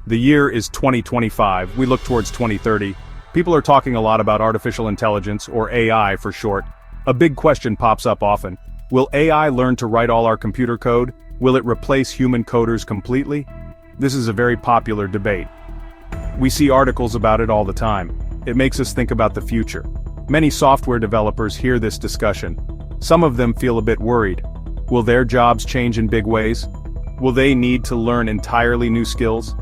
The year is 2025, we look towards 2030. People are talking a lot about artificial intelligence, or AI for short. A big question pops up often. Will AI learn to write all our computer code? Will it replace human coders completely? This is a very popular debate. We see articles about it all the time. It makes us think about the future. Many software developers hear this discussion. Some of them feel a bit worried. Will their jobs change in big ways? Will they need to learn entirely new skills?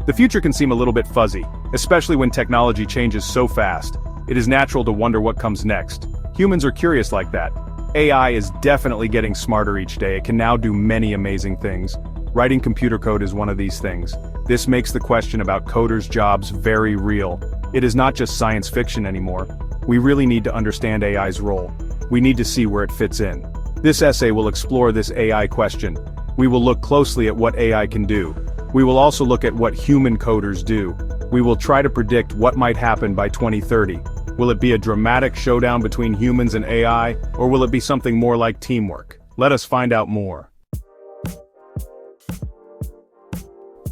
The future can seem a little bit fuzzy, especially when technology changes so fast. It is natural to wonder what comes next. Humans are curious like that. AI is definitely getting smarter each day. It can now do many amazing things. Writing computer code is one of these things. This makes the question about coders' jobs very real. It is not just science fiction anymore. We really need to understand AI's role. We need to see where it fits in. This essay will explore this AI question. We will look closely at what AI can do. We will also look at what human coders do. We will try to predict what might happen by 2030. Will it be a dramatic showdown between humans and AI, or will it be something more like teamwork? Let us find out more.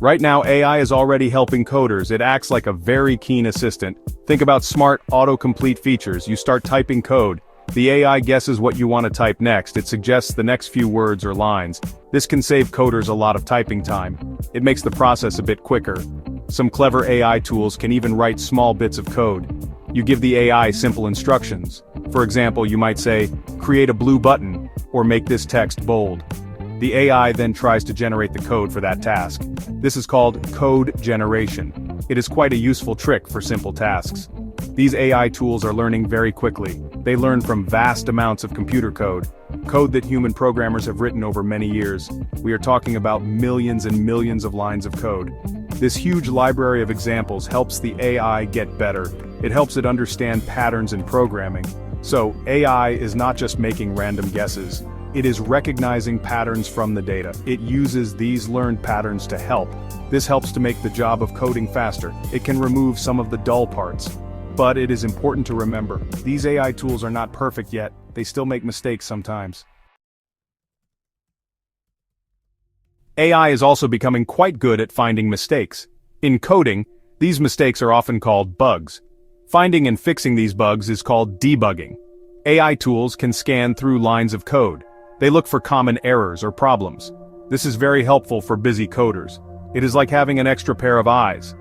Right now, AI is already helping coders. It acts like a very keen assistant. Think about smart autocomplete features. You start typing code. The AI guesses what you want to type next. It suggests the next few words or lines. This can save coders a lot of typing time. It makes the process a bit quicker. Some clever AI tools can even write small bits of code. You give the AI simple instructions. For example, you might say, create a blue button, or make this text bold. The AI then tries to generate the code for that task. This is called code generation. It is quite a useful trick for simple tasks. These AI tools are learning very quickly. They learn from vast amounts of computer code that human programmers have written over many years. We are talking about millions and millions of lines of code. This huge library of examples helps the AI get better. It helps it understand patterns in programming. So, AI is not just making random guesses. It is recognizing patterns from the data. It uses these learned patterns to help. This helps to make the job of coding faster. It can remove some of the dull parts. But it is important to remember, these AI tools are not perfect yet. They still make mistakes sometimes. AI is also becoming quite good at finding mistakes. In coding, these mistakes are often called bugs. Finding and fixing these bugs is called debugging. AI tools can scan through lines of code. They look for common errors or problems. This is very helpful for busy coders. It is like having an extra pair of eyes.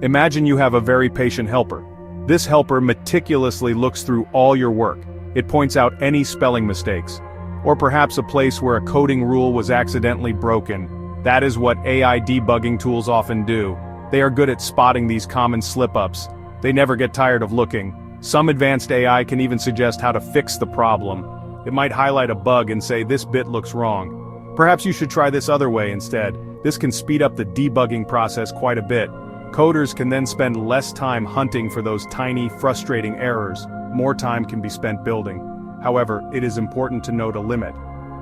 Imagine you have a very patient helper. This helper meticulously looks through all your work. It points out any spelling mistakes. Or perhaps a place where a coding rule was accidentally broken. That is what AI debugging tools often do. They are good at spotting these common slip-ups. They never get tired of looking. Some advanced AI can even suggest how to fix the problem. It might highlight a bug and say this bit looks wrong. Perhaps you should try this other way instead. This can speed up the debugging process quite a bit. Coders can then spend less time hunting for those tiny, frustrating errors. More time can be spent building. However, it is important to note a limit.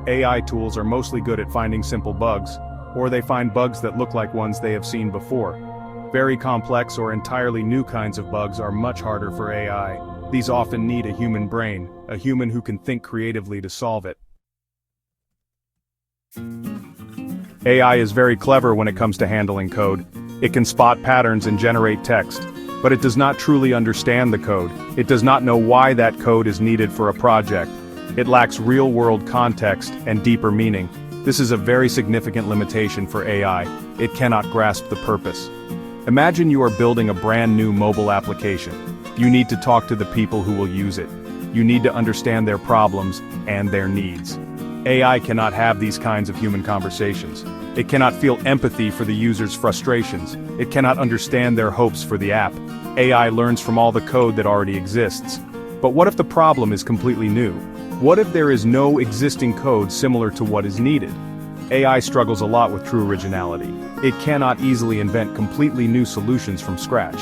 AI tools are mostly good at finding simple bugs, or they find bugs that look like ones they have seen before. Very complex or entirely new kinds of bugs are much harder for AI. These often need a human brain, a human who can think creatively to solve it. AI is very clever when it comes to handling code. It can spot patterns and generate text, but it does not truly understand the code. It does not know why that code is needed for a project. It lacks real-world context and deeper meaning. This is a very significant limitation for AI. It cannot grasp the purpose. Imagine you are building a brand new mobile application. You need to talk to the people who will use it. You need to understand their problems and their needs. AI cannot have these kinds of human conversations. It cannot feel empathy for the user's frustrations. It cannot understand their hopes for the app. AI learns from all the code that already exists. But what if the problem is completely new? What if there is no existing code similar to what is needed? AI struggles a lot with true originality. It cannot easily invent completely new solutions from scratch.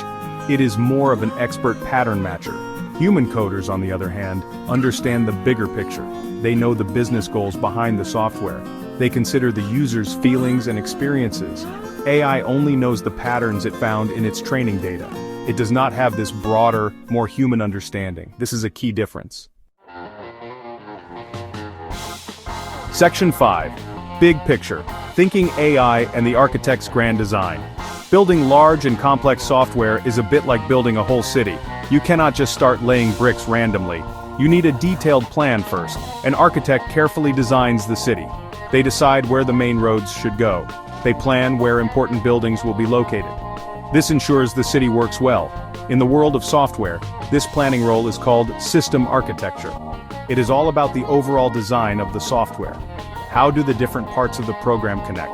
It is more of an expert pattern matcher. Human coders, on the other hand, understand the bigger picture. They know the business goals behind the software. They consider the user's feelings and experiences. AI only knows the patterns it found in its training data. It does not have this broader, more human understanding. This is a key difference. Section 5. Big Picture. Thinking AI and the Architect's Grand Design. Building large and complex software is a bit like building a whole city. You cannot just start laying bricks randomly. You need a detailed plan first. An architect carefully designs the city. They decide where the main roads should go. They plan where important buildings will be located. This ensures the city works well. In the world of software, this planning role is called system architecture. It is all about the overall design of the software. How do the different parts of the program connect?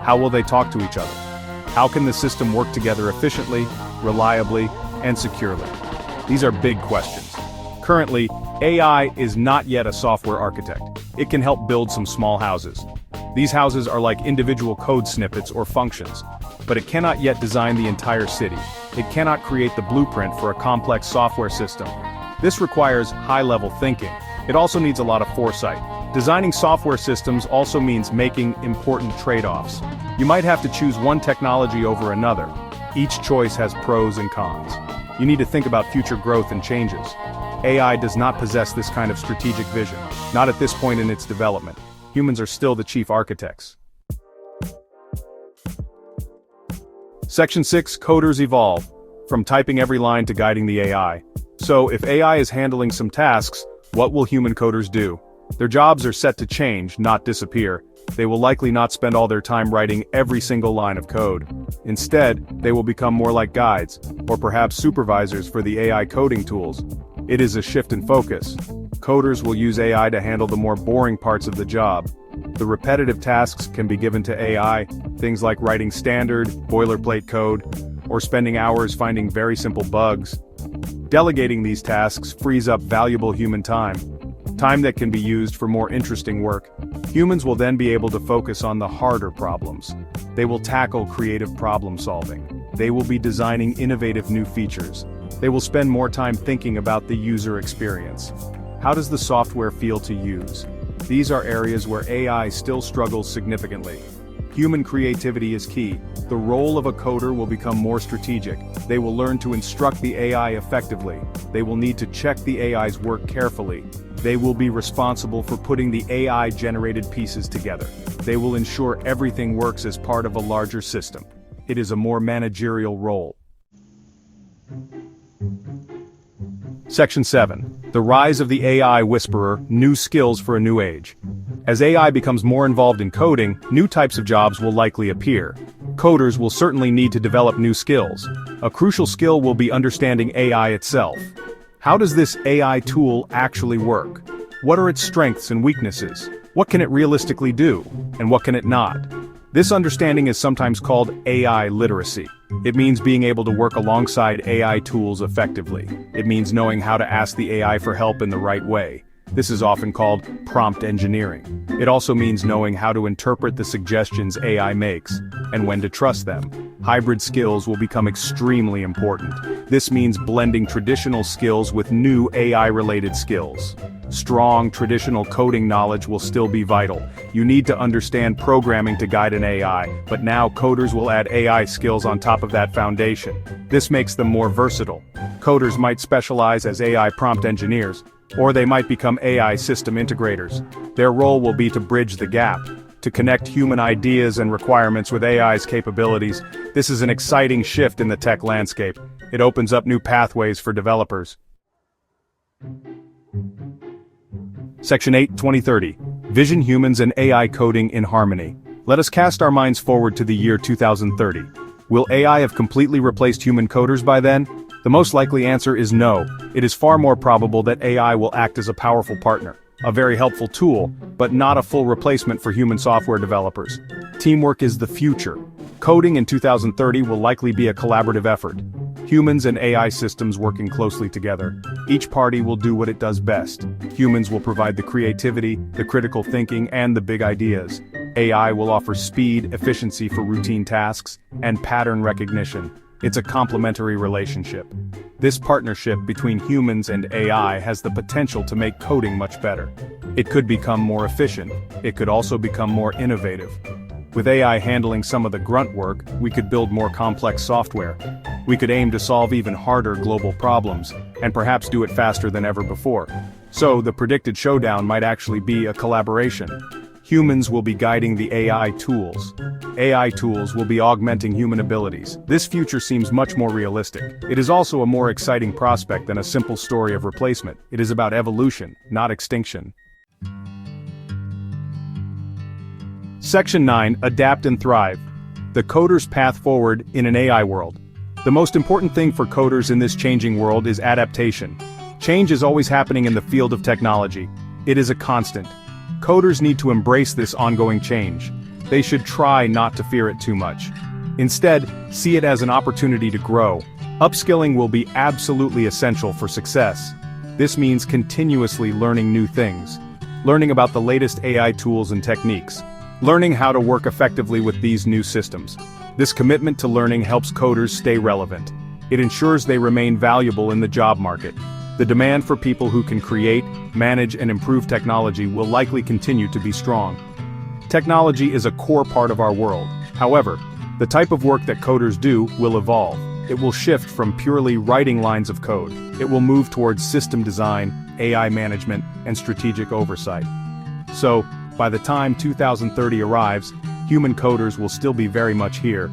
How will they talk to each other? How can the system work together efficiently, reliably, and securely? These are big questions. Currently, AI is not yet a software architect. It can help build some small houses. These houses are like individual code snippets or functions, but it cannot yet design the entire city. It cannot create the blueprint for a complex software system. This requires high-level thinking. It also needs a lot of foresight. Designing software systems also means making important trade-offs. You might have to choose one technology over another. Each choice has pros and cons. You need to think about future growth and changes. AI does not possess this kind of strategic vision, not at this point in its development. Humans are still the chief architects. Section 6, Coders Evolve. From typing every line to guiding the AI. So, if AI is handling some tasks, what will human coders do? Their jobs are set to change, not disappear. They will likely not spend all their time writing every single line of code. Instead, they will become more like guides, or perhaps supervisors for the AI coding tools. It is a shift in focus. Coders will use AI to handle the more boring parts of the job. The repetitive tasks can be given to AI, things like writing standard, boilerplate code, or spending hours finding very simple bugs. Delegating these tasks frees up valuable human time that can be used for more interesting work. Humans will then be able to focus on the harder problems. They will tackle creative problem solving. They will be designing innovative new features. They will spend more time thinking about the user experience. How does the software feel to use? These are areas where AI still struggles significantly. Human creativity is key. The role of a coder will become more strategic. They will learn to instruct the AI effectively. They will need to check the AI's work carefully. They will be responsible for putting the AI-generated pieces together. They will ensure everything works as part of a larger system. It is a more managerial role. Section 7. The Rise of the AI Whisperer, New Skills for a New Age. As AI becomes more involved in coding, new types of jobs will likely appear. Coders will certainly need to develop new skills. A crucial skill will be understanding AI itself. How does this AI tool actually work? What are its strengths and weaknesses? What can it realistically do, and what can it not? This understanding is sometimes called AI literacy. It means being able to work alongside AI tools effectively. It means knowing how to ask the AI for help in the right way. This is often called prompt engineering. It also means knowing how to interpret the suggestions AI makes, and when to trust them. Hybrid skills will become extremely important. This means blending traditional skills with new AI-related skills. Strong, traditional coding knowledge will still be vital. You need to understand programming to guide an AI, but now coders will add AI skills on top of that foundation. This makes them more versatile. Coders might specialize as AI prompt engineers, or they might become AI system integrators. Their role will be to bridge the gap, to connect human ideas and requirements with AI's capabilities. This is an exciting shift in the tech landscape. It opens up new pathways for developers. Section 8, 2030. Vision Humans and AI Coding in Harmony. Let us cast our minds forward to the year 2030. Will AI have completely replaced human coders by then? The most likely answer is no. It is far more probable that AI will act as a powerful partner, a very helpful tool, but not a full replacement for human software developers. Teamwork is the future. Coding in 2030 will likely be a collaborative effort. Humans and AI systems working closely together. Each party will do what it does best. Humans will provide the creativity, the critical thinking, and the big ideas. AI will offer speed, efficiency for routine tasks, and pattern recognition. It's a complementary relationship. This partnership between humans and AI has the potential to make coding much better. It could become more efficient. It could also become more innovative. With AI handling some of the grunt work, we could build more complex software. We could aim to solve even harder global problems, and perhaps do it faster than ever before. So, the predicted showdown might actually be a collaboration. Humans will be guiding the AI tools. AI tools will be augmenting human abilities. This future seems much more realistic. It is also a more exciting prospect than a simple story of replacement. It is about evolution, not extinction. Section 9. Adapt and Thrive. The coder's path forward in an AI world. The most important thing for coders in this changing world is adaptation. Change is always happening in the field of technology. It is a constant. Coders need to embrace this ongoing change. They should try not to fear it too much. Instead, see it as an opportunity to grow. Upskilling will be absolutely essential for success. This means continuously learning new things. Learning about the latest AI tools and techniques. Learning how to work effectively with these new systems. This commitment to learning helps coders stay relevant. It ensures they remain valuable in the job market. The demand for people who can create, manage, and improve technology will likely continue to be strong. Technology is a core part of our world. However, the type of work that coders do will evolve. It will shift from purely writing lines of code. It will move towards system design, AI management, and strategic oversight. So, by the time 2030 arrives, human coders will still be very much here.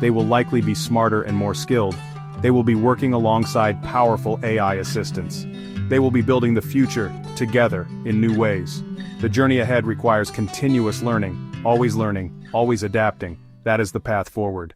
They will likely be smarter and more skilled. They will be working alongside powerful AI assistants. They will be building the future together in new ways. The journey ahead requires continuous learning, always adapting. That is the path forward.